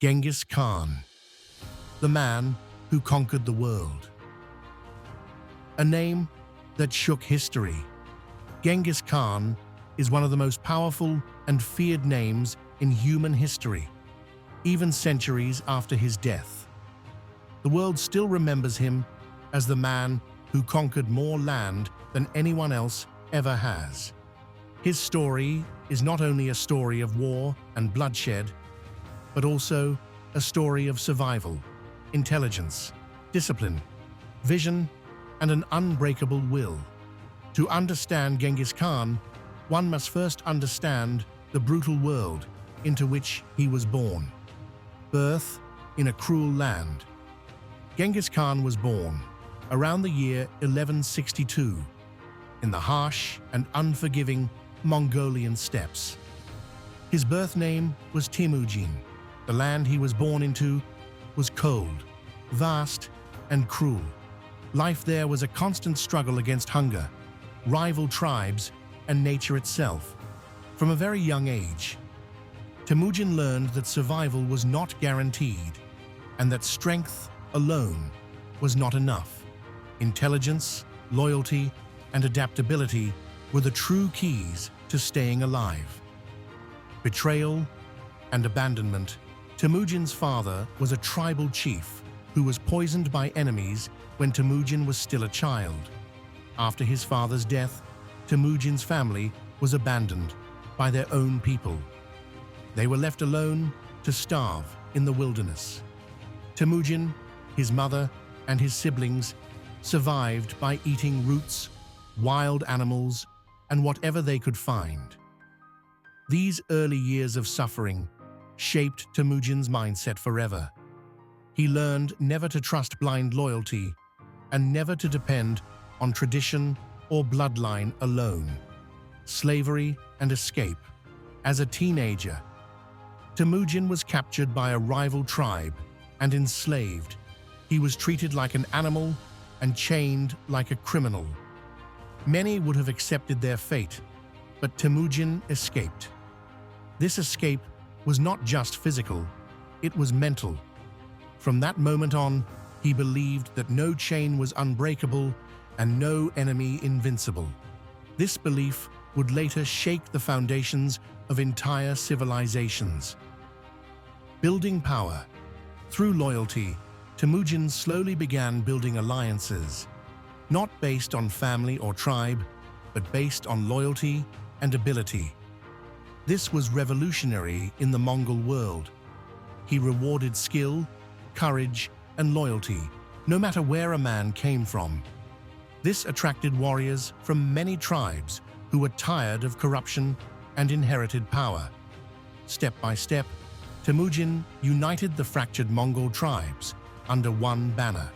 Genghis Khan, the man who conquered the world. A name that shook history. Genghis Khan is one of the most powerful and feared names in human history, even centuries after his death. The world still remembers him as the man who conquered more land than anyone else ever has. His story is not only a story of war and bloodshed, but also a story of survival, intelligence, discipline, vision, and an unbreakable will. To understand Genghis Khan, one must first understand the brutal world into which he was born. Birth in a cruel land. Genghis Khan was born around the year 1162 in the harsh and unforgiving Mongolian steppes. His birth name was Temujin. The land he was born into was cold, vast, and cruel. Life there was a constant struggle against hunger, rival tribes, and nature itself. From a very young age, Temujin learned that survival was not guaranteed and that strength alone was not enough. Intelligence, loyalty, and adaptability were the true keys to staying alive. Betrayal and abandonment. Temujin's father was a tribal chief who was poisoned by enemies when Temujin was still a child. After his father's death, Temujin's family was abandoned by their own people. They were left alone to starve in the wilderness. Temujin, his mother, and his siblings survived by eating roots, wild animals, and whatever they could find. These early years of suffering shaped Temujin's mindset forever. He learned never to trust blind loyalty and never to depend on tradition or bloodline alone. Slavery and escape. As a teenager, Temujin was captured by a rival tribe and enslaved. He was treated like an animal and chained like a criminal. Many would have accepted their fate, but Temujin escaped. This escape was not just physical, it was mental. From that moment on, he believed that no chain was unbreakable and no enemy invincible. This belief would later shake the foundations of entire civilizations. Building power. Through loyalty, Temujin slowly began building alliances, not based on family or tribe, but based on loyalty and ability. This was revolutionary in the Mongol world. He rewarded skill, courage, and loyalty, no matter where a man came from. This attracted warriors from many tribes who were tired of corruption and inherited power. Step by step, Temujin united the fractured Mongol tribes under one banner,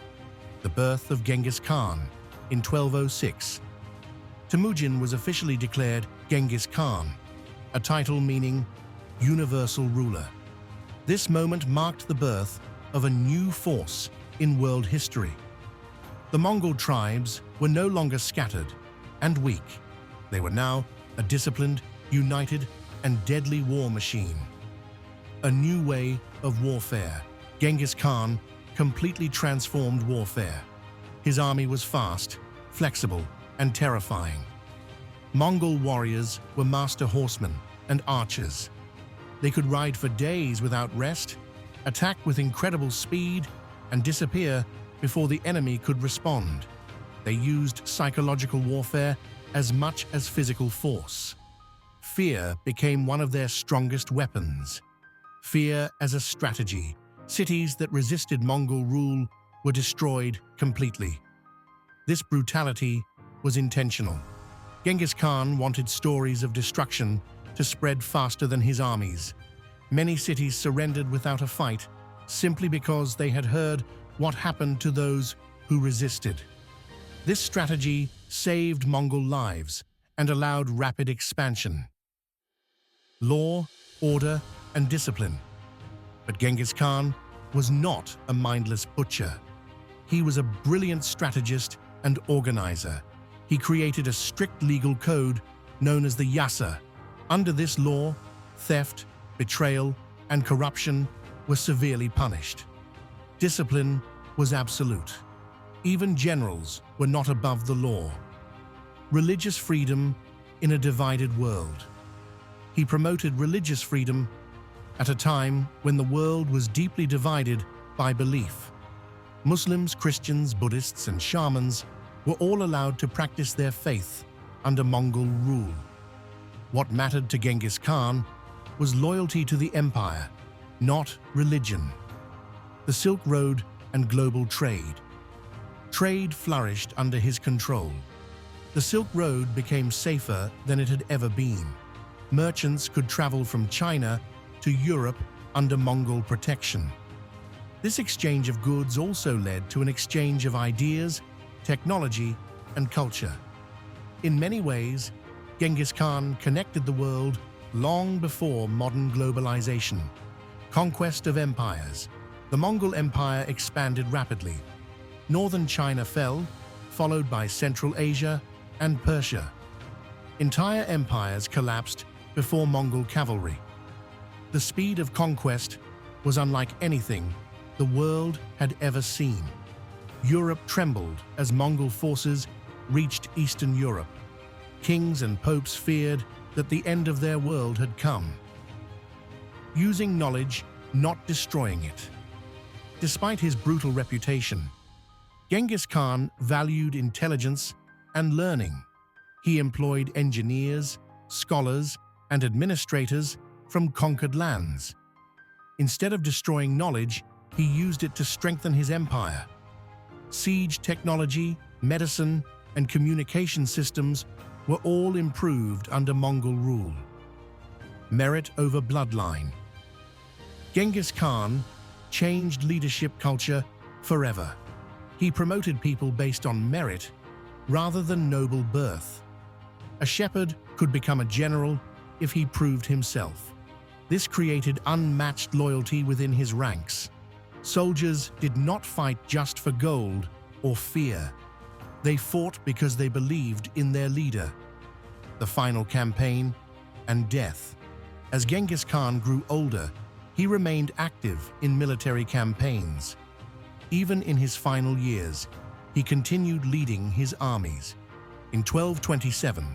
the birth of Genghis Khan in 1206. Temujin was officially declared Genghis Khan, a title meaning universal ruler. This moment marked the birth of a new force in world history. The Mongol tribes were no longer scattered and weak. They were now a disciplined, united, and deadly war machine. A new way of warfare. Genghis Khan completely transformed warfare. His army was fast, flexible, and terrifying. Mongol warriors were master horsemen and archers. They could ride for days without rest, attack with incredible speed, and disappear before the enemy could respond. They used psychological warfare as much as physical force. Fear became one of their strongest weapons. Fear as a strategy. Cities that resisted Mongol rule were destroyed completely. This brutality was intentional. Genghis Khan wanted stories of destruction to spread faster than his armies. Many cities surrendered without a fight simply because they had heard what happened to those who resisted. This strategy saved Mongol lives and allowed rapid expansion. Law, order, and discipline. But Genghis Khan was not a mindless butcher. He was a brilliant strategist and organizer. He created a strict legal code known as the Yasa. Under this law, theft, betrayal, and corruption were severely punished. Discipline was absolute. Even generals were not above the law. Religious freedom in a divided world. He promoted religious freedom at a time when the world was deeply divided by belief. Muslims, Christians, Buddhists, and shamans were all allowed to practice their faith under Mongol rule. What mattered to Genghis Khan was loyalty to the empire, not religion. The Silk Road and global trade. Trade flourished under his control. The Silk Road became safer than it had ever been. Merchants could travel from China to Europe under Mongol protection. This exchange of goods also led to an exchange of ideas, technology, and culture. In many ways, Genghis Khan connected the world long before modern globalization. Conquest of Empires. The Mongol Empire expanded rapidly. Northern China fell, followed by Central Asia and Persia. Entire empires collapsed before Mongol cavalry. The speed of conquest was unlike anything the world had ever seen. Europe trembled as Mongol forces reached Eastern Europe. Kings and popes feared that the end of their world had come. Using knowledge, not destroying it. Despite his brutal reputation, Genghis Khan valued intelligence and learning. He employed engineers, scholars, and administrators from conquered lands. Instead of destroying knowledge, he used it to strengthen his empire. Siege technology, medicine, and communication systems were all improved under Mongol rule. Merit over bloodline. Genghis Khan changed leadership culture forever. He promoted people based on merit rather than noble birth. A shepherd could become a general if he proved himself. This created unmatched loyalty within his ranks. Soldiers did not fight just for gold or fear. They fought because they believed in their leader. The final campaign and death. As Genghis Khan grew older, he remained active in military campaigns. Even in his final years, he continued leading his armies. In 1227,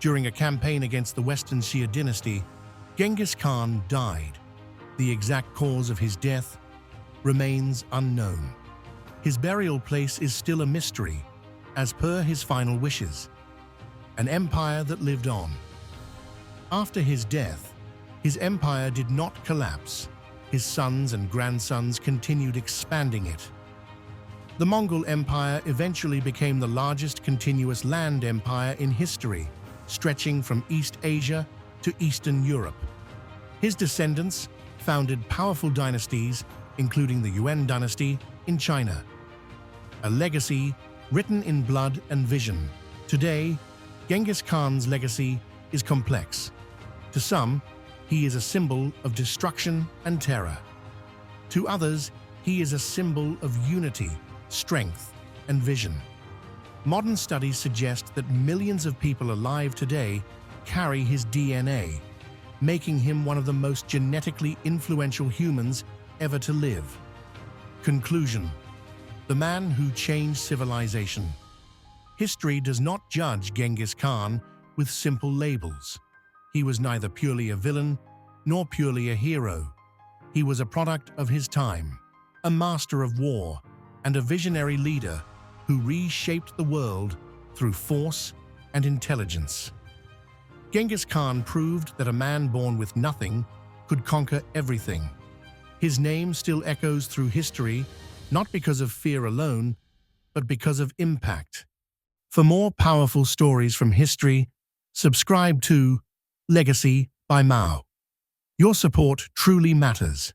during a campaign against the Western Xia dynasty, Genghis Khan died. The exact cause of his death remains unknown. His burial place is still a mystery, as per his final wishes. An empire that lived on. After his death, his empire did not collapse. His sons and grandsons continued expanding it. The Mongol Empire eventually became the largest continuous land empire in history, stretching from East Asia to Eastern Europe. His descendants founded powerful dynasties, including the Yuan dynasty in China. A legacy written in blood and vision. Today, Genghis Khan's legacy is complex. To some, he is a symbol of destruction and terror. To others, he is a symbol of unity, strength, and vision. Modern studies suggest that millions of people alive today carry his DNA, making him one of the most genetically influential humans ever to live. Conclusion: the man who changed civilization. History does not judge Genghis Khan with simple labels. He was neither purely a villain nor purely a hero. He was a product of his time, a master of war, and a visionary leader who reshaped the world through force and intelligence. Genghis Khan proved that a man born with nothing could conquer everything. His name still echoes through history, not because of fear alone, but because of impact. For more powerful stories from history, subscribe to Legacy by MAO. Your support truly matters.